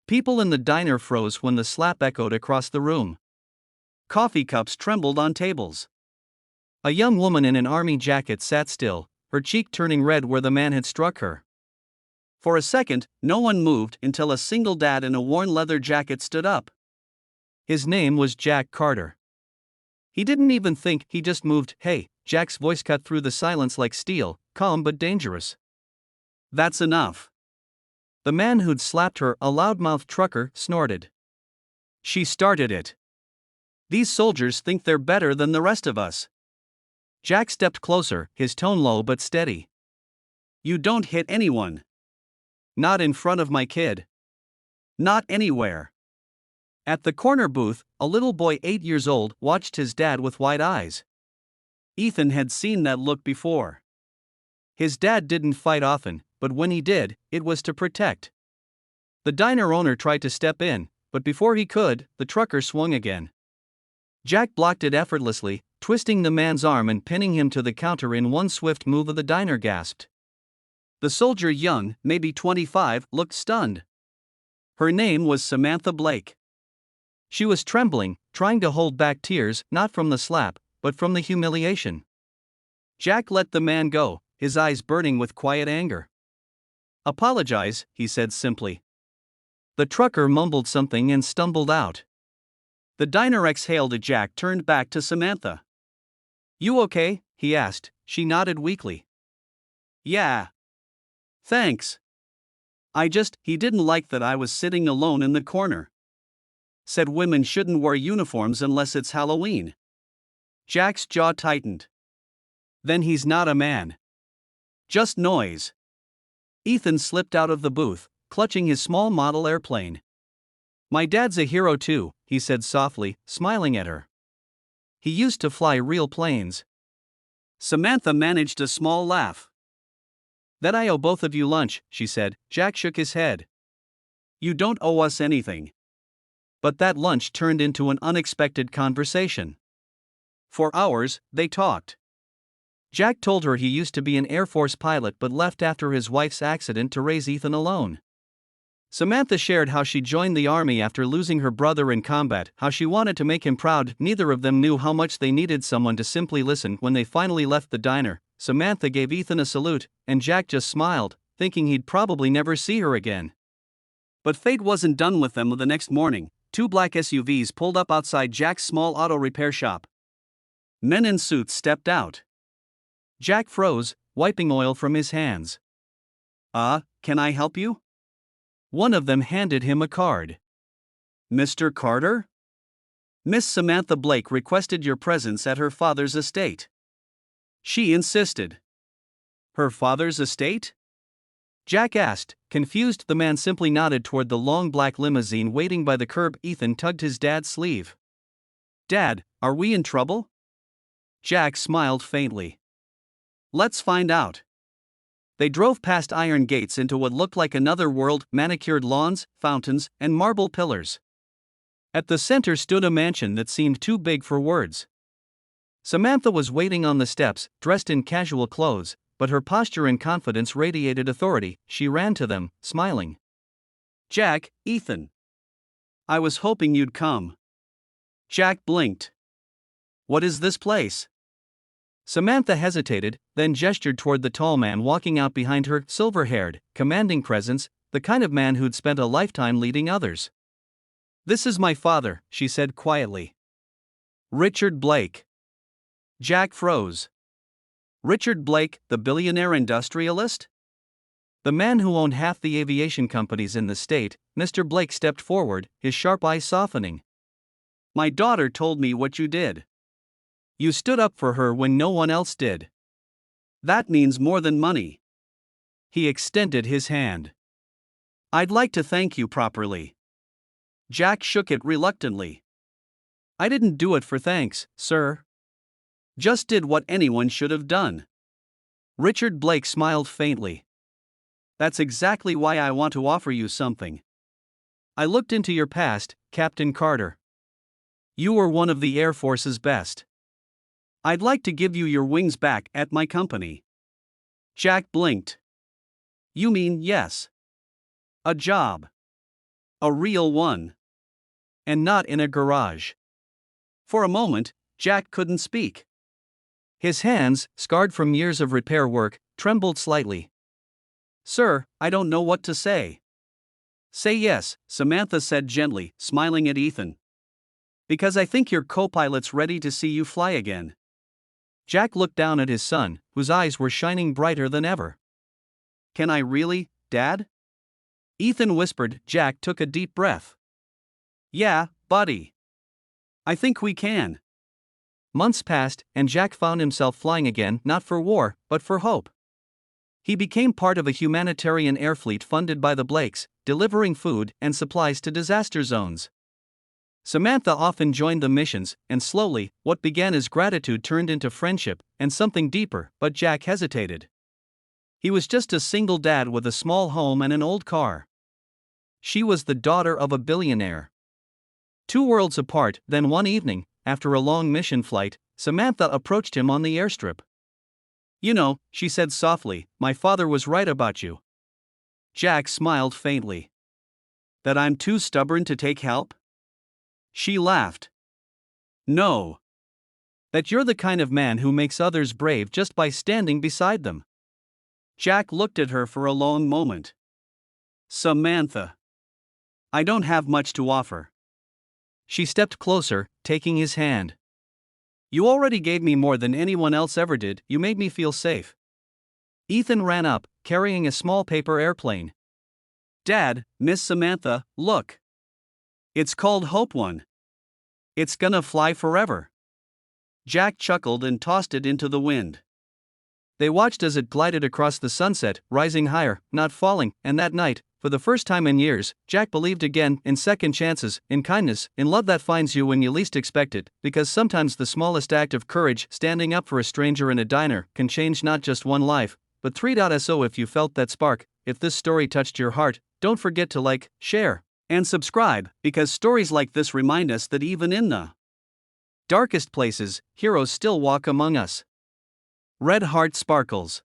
People in the diner froze when the slap echoed across the room. Coffee cups trembled on tables. A young woman in an army jacket sat still, her cheek turning red where the man had struck her. For a second, no one moved until a single dad in a worn leather jacket stood up. His name was Jack Carter. He didn't even think, he just moved. "Hey," Jack's voice cut through the silence like steel, calm but dangerous. "That's enough." The man who'd slapped her, a loudmouthed trucker, snorted. "She started it. These soldiers think they're better than the rest of us." Jack stepped closer, his tone low but steady. "You don't hit anyone. Not in front of my kid. Not anywhere." At the corner booth, a little boy 8 years old watched his dad with wide eyes. Ethan had seen that look before. His dad didn't fight often, but when he did, it was to protect. The diner owner tried to step in, but before he could, the trucker swung again. Jack blocked it effortlessly, twisting the man's arm and pinning him to the counter in one swift move. The diner gasped. The soldier, young, maybe 25, looked stunned. Her name was Samantha Blake. She was trembling, trying to hold back tears, not from the slap, but from the humiliation. Jack let the man go, his eyes burning with quiet anger. "Apologize," he said simply. The trucker mumbled something and stumbled out. The diner exhaled as Jack turned back to Samantha. "You okay?" he asked. She nodded weakly. "Yeah. Thanks. He didn't like that I was sitting alone in the corner. Said women shouldn't wear uniforms unless it's Halloween." Jack's jaw tightened. "Then he's not a man. Just noise." Ethan slipped out of the booth, clutching his small model airplane. "My dad's a hero too," he said softly, smiling at her. "He used to fly real planes." Samantha managed a small laugh. "That I owe both of you lunch," she said. Jack shook his head. "You don't owe us anything." But that lunch turned into an unexpected conversation. For hours, they talked. Jack told her he used to be an Air Force pilot but left after his wife's accident to raise Ethan alone. Samantha shared how she joined the army after losing her brother in combat, how she wanted to make him proud. Neither of them knew how much they needed someone to simply listen. When they finally left the diner, Samantha gave Ethan a salute, and Jack just smiled, thinking he'd probably never see her again. But fate wasn't done with them. The next morning, 2 black SUVs pulled up outside Jack's small auto repair shop. Men in suits stepped out. Jack froze, wiping oil from his hands. Can I help you?" One of them handed him a card. "Mr. Carter? Miss Samantha Blake requested your presence at her father's estate." She insisted. "Her father's estate?" Jack asked, confused. The man simply nodded toward the long black limousine waiting by the curb. Ethan tugged his dad's sleeve. "Dad, are we in trouble?" Jack smiled faintly. "Let's find out." They drove past iron gates into what looked like another world, manicured lawns, fountains, and marble pillars. At the center stood a mansion that seemed too big for words. Samantha was waiting on the steps, dressed in casual clothes, but her posture and confidence radiated authority. She ran to them, smiling. "Jack, Ethan. I was hoping you'd come." Jack blinked. "What is this place?" Samantha hesitated, then gestured toward the tall man walking out behind her, silver-haired, commanding presence, the kind of man who'd spent a lifetime leading others. "This is my father," she said quietly. "Richard Blake." Jack froze. Richard Blake, the billionaire industrialist? The man who owned half the aviation companies in the state. Mr. Blake stepped forward, his sharp eyes softening. "My daughter told me what you did. You stood up for her when no one else did. That means more than money." He extended his hand. "I'd like to thank you properly." Jack shook it reluctantly. "I didn't do it for thanks, sir. Just did what anyone should have done." Richard Blake smiled faintly. "That's exactly why I want to offer you something. I looked into your past, Captain Carter. You were one of the Air Force's best. I'd like to give you your wings back at my company." Jack blinked. "You mean yes. A job?" A real one. And not in a garage. For a moment, Jack couldn't speak. His hands, scarred from years of repair work, trembled slightly. Sir, I don't know what to say. Say yes, Samantha said gently, smiling at Ethan. Because I think your co-pilot's ready to see you fly again. Jack looked down at his son, whose eyes were shining brighter than ever. Can I really, Dad? Ethan whispered. Jack took a deep breath. Yeah, buddy. I think we can. Months passed, and Jack found himself flying again, not for war, but for hope. He became part of a humanitarian air fleet funded by the Blakes, delivering food and supplies to disaster zones. Samantha often joined the missions, and slowly, what began as gratitude turned into friendship and something deeper, but Jack hesitated. He was just a single dad with a small home and an old car. She was the daughter of a billionaire. 2 worlds apart. Then one evening, after a long mission flight, Samantha approached him on the airstrip. You know, she said softly, my father was right about you. Jack smiled faintly. That I'm too stubborn to take help? She laughed. No. That you're the kind of man who makes others brave just by standing beside them. Jack looked at her for a long moment. Samantha. I don't have much to offer. She stepped closer, taking his hand. You already gave me more than anyone else ever did. You made me feel safe. Ethan ran up, carrying a small paper airplane. Dad, Miss Samantha, look. It's called Hope One. It's gonna fly forever. Jack chuckled and tossed it into the wind. They watched as it glided across the sunset, rising higher, not falling, and that night, for the first time in years, Jack believed again in second chances, in kindness, in love that finds you when you least expect it, because sometimes the smallest act of courage, standing up for a stranger in a diner, can change not just one life, but 3.so. If you felt that spark, if this story touched your heart, don't forget to like, share, and subscribe, because stories like this remind us that even in the darkest places, heroes still walk among us. Red Heart Sparkles.